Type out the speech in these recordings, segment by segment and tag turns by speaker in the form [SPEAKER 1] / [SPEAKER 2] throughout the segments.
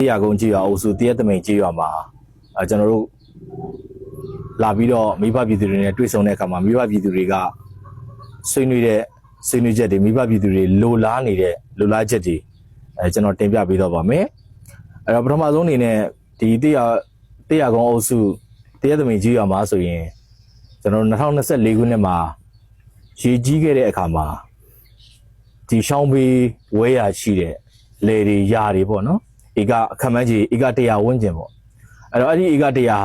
[SPEAKER 1] တရားကုန်ကြည့်ရအောင်ဆိုတရက်တမိန်ကြည့်ရမှာကျွန်တော်တို့လာပြီးတော့မိဘပြည်သူတွေနဲ့တွေ့ဆုံတဲ့အခါမှာမိဘပြည်သူတွေကဆွေးနွေးချက်တွေမိဘပြည်သူတွေလိုလားနေတဲ့လိုလားချက်တွေကျွန်တော်တင်ပြပေးတော့ပါမယ်အဲ့တော့ပထမဆုံးအနေနဲ့ဒီတရားကုန်အုပ်စုတရက်တမိန်ကြည့်ရမှာဆိုရင်ကျွန်တော်2024ခုနှစ်မှာရေကြီးခဲ့တဲ့အခါမှာဒီရှောင်းပေးဝဲရရှိတဲ့လေတွေယာတွေပေါ့နော်ဧကအခမ်းအနားကြီးဧက100ဝန်းကျင်ပေါ့အဲ့တော့အဲ့ဒီဧက100ဟာ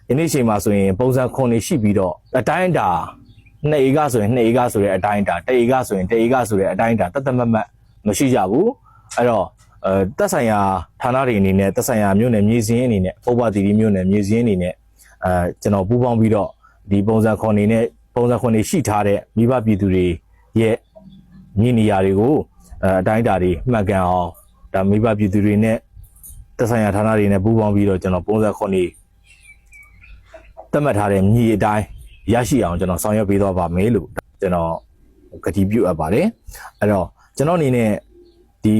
[SPEAKER 1] ယနေ့ချိန်မှာဆိုရင်ပုံစံ9နေရှိပြီးတော့အတိုင်းအတာ2ဧကဆိုရင်2ဧကဆိုတဲ့အတိုင်းအတာ1ဧကဆိုရင်1ဧကဆိုတဲ့အတိုင်းအတာတတ်မတ်မရှိကြဘူးအဲ့တော့သက်ဆိုင်ရာဌာနတွေအနေနဲ့သက်ဆိုင်ရာမြို့နယ်မြေစင်းအနေနဲ့ပုပ္ပတိတိမြို့နယ်မြေစင်းအနေနဲ့ကျွန်တော်ပူးပေါင်းပြီးတော့ဒီပုံစံ9နေနဲ့ပုံစံ9နေရှိထားတဲ့မိဘပြည်သူတွေရဲ့မြေနေရာတွေကိုအတိုင်းအတာတွေမှတ်ကန်အောင်ဒါမိဘပြည်သူတွေနဲ့သက်ဆိုင်ရာဌာနတွေနဲ့ပူးပေါင်းပြီးတော့ကျွန်တော်ပုံစံ9နေသတ်မှတ်ထားတဲ့မြေအတိုင်းရရှိအောင်ကျွန်တော်ဆောင်ရွက်ပေးတော့ပါမယ်လို့ကျွန်တော်ကတိပြုအပ်ပါတယ်အဲ့တော့ကျွန်တော်အနေနဲ့ဒီ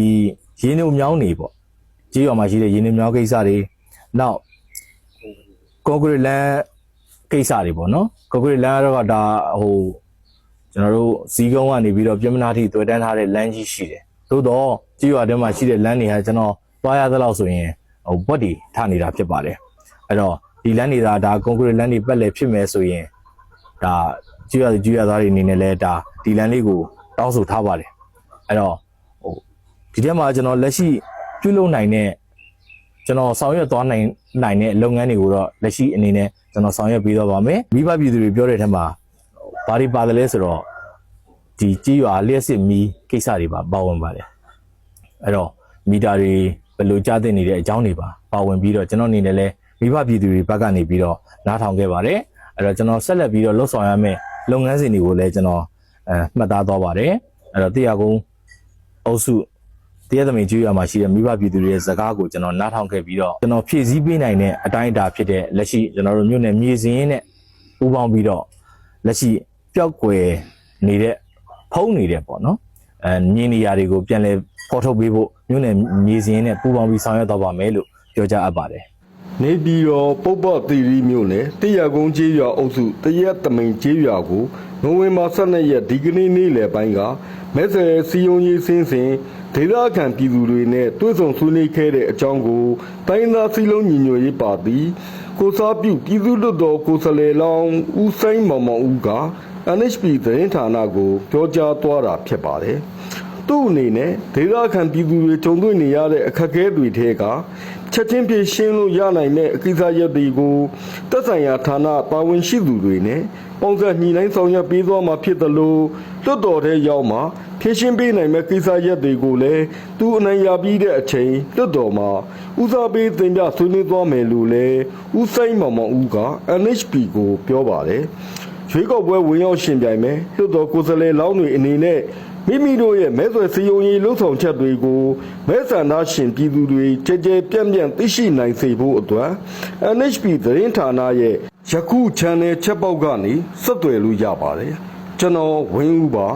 [SPEAKER 1] ရင်းနှီးမြောင်းနေပေါ့ကြေးရွာမှာရှိတဲ့ရင်းနှီးမြောင်းကိစ္စတွေနောက်ကွန်ကရစ်လမ်းကိစ္စတွေပေါ့နော်ကွန်ကရစ်လမ်းကတော့ဒါကျွန်တော်တို့ဇီးကုန်းကနေပြီးတော့ပြမနာထိတွေ့တန်းထားတဲ့လမ်းကြီးရှိတယ်သို့တော့ကြေးရွာထဲမှာရှိတဲ့လမ်းတွေဟာကျွန်တော်သွားရသလောက်ဆိုရင်ဘွက်တွေထနေတာဖြစ်ပါတယ်အဲ့တော့ဒီလမ်းတွေဒါကွန်ကရစ်လမ်းတွေပတ်လည်ဖြစ်မယ်ဆိုရင်ဒါကြေးရွာသားတွေအနေနဲ့လည်းဒါဒီလမ်းလေးကိုတောင်းဆိုထားပါတယ်အဲ့တော့ဒီထဲမှာကျွန်တော်လက်ရှိပြုလုပ်နိုင်တဲ့ကျွန်တော်ဆောင်ရွက်သွားနိုင်တဲ့လုပ်ငန်းတွေကိုတော့လက်ရှိအနေနဲ့ကျွန်တော်ဆောင်ရွက်ပေးတော့ပါမယ်မိဘပြည်သူတွေပြောတဲ့အထက်မှာဘာတွေပါတယ်လဲဆိုတော့ဒီကြေးရွာလျှက်စစ်မီးကိစ္စတွေပါဝင်ပါတယ်အဲ့တော့မီတာတွေဘယ်လိုကြားသိနေတဲ့အကြောင်းတွေပါဝင်ပြီးတော့ကျွန်တော်အနေနဲ့လည်းမိဘပြည်သူတွေဘက်ကနေပြီးတော့နားထောင်ခဲ့ပါတယ်အဲ့တော့ကျွန်တော်ဆက်လက်ပြီးတော့လှုပ်ဆောင်ရမယ့်လုပ်ငန်းစဉ်တွေကိုလည်းကျွန်တော်မှတ်သားသွားပါတယ်အဲ့တော့တရားကုန်းအုပ်စုတရားသမီးကျွေးရမှာရှိတဲ့မိဘပြည်သူတွေရဲ့စကားကိုကျွန်တော်နားထောင်ခဲ့ပြီးတော့ကျွန်တော်ဖြည့်ဆည်းပေးနိုင်တဲ့အတိုင်းအတာဖြစ်တဲ့လက်ရှိကျွန်တော်တို့မြို့နယ်မြေစင်းနဲ့ပူးပေါင်းပြီးတော့လက်ရှိပျောက်ကွယ်နေတဲ့ဖုံးနေတဲ့ပေါ့နော်မြေနေရာတွေကိုပြန်လည်ဖော်ထုတ်ပေးဖို့မြို့နယ်မြေစင်းနဲ့ပူးပေါင်းပြီးဆောင်ရွက်တော့ပါမယ်လို့ပြောကြားအပ်ပါတယ်
[SPEAKER 2] နေပြည်တော်ပုပ္ပသီရိမြို့နယ်တရားကုန်းကျေးရွာအုပ်စုတရက်တမိန်ကျေးရွာကိုနိုဝင်ဘာ12ရက်ဒီကနေ့နေ့လယ်ပိုင်းကမဲဆယ်စီယုံရေးစင်းစဉ်ဒေသခံပြည်သူတွေနဲ့တွဲဆုံဆွေးနွေးခဲ့တဲ့အကြောင်းကိုတိုင်းသားစည်းလုံးညီညွတ်ရေးပါတီကိုစားပြုပြည်သူ့လွှတ်တော်ကိုယ်စားလှယ်လောင်းဦးစိမ်းမောင်မောင်ဦးက NHP သတင်းဌာနကိုပြောကြားသွားတာဖြစ်ပါတယ်။သူ့အနေနဲ့ဒေသခံပြည်သူတွေကြုံတွေ့နေရတဲ့အခက်အခဲတွေထဲကချက်ချင်းပြေရှင်းလို့ရနိုင်တဲ့အကိစ္စရပ်တွေကိုသက်ဆိုင်ရာဌာနတာဝန်ရှိသူတွေနဲ့ပုံစံညှိနှိုင်းဆောင်ရွက်ပေးသွားမှာဖြစ်တယ်လို့လွှတ်တော်ထဲရောက်မှာဖြည့်ရှင်းပေးနိုင်မဲ့ကိစ္စရပ်တွေကိုလည်းသူအနိုင်ရပြီးတဲ့အချိန်လွှတ်တော်မှာဦးစားပေးတင်ပြဆွေးနွေးသွားမယ်လို့လည်းဦးစိမ်းမောင်မောင်ဦးက NHP ကိုပြောပါတယ်။ရွေးကောက်ပွဲဝင်ရောက်ရှင်ပြိုင်မယ်လွှတ်တော်ကိုယ်စားလှယ်လောင်းတွေအနေနဲ့မိမိတို့ရဲ့မဲဆွယ်စည်းရုံးရေးလှုပ်ဆောင်ချက်တွေကိုမဲဆန္ဒရှင်ပြည်သူတွေကြဲကြဲပြန့်ပြန့်သိရှိနိုင်စေဖို့အတွက် NHP သတင်းဌာနရဲ့ယခု channel ချက်ပေါက်ကနေဆက်သွယ်လို့ရပါတယ်ကျွန်တော်ဝင်းဦးပါ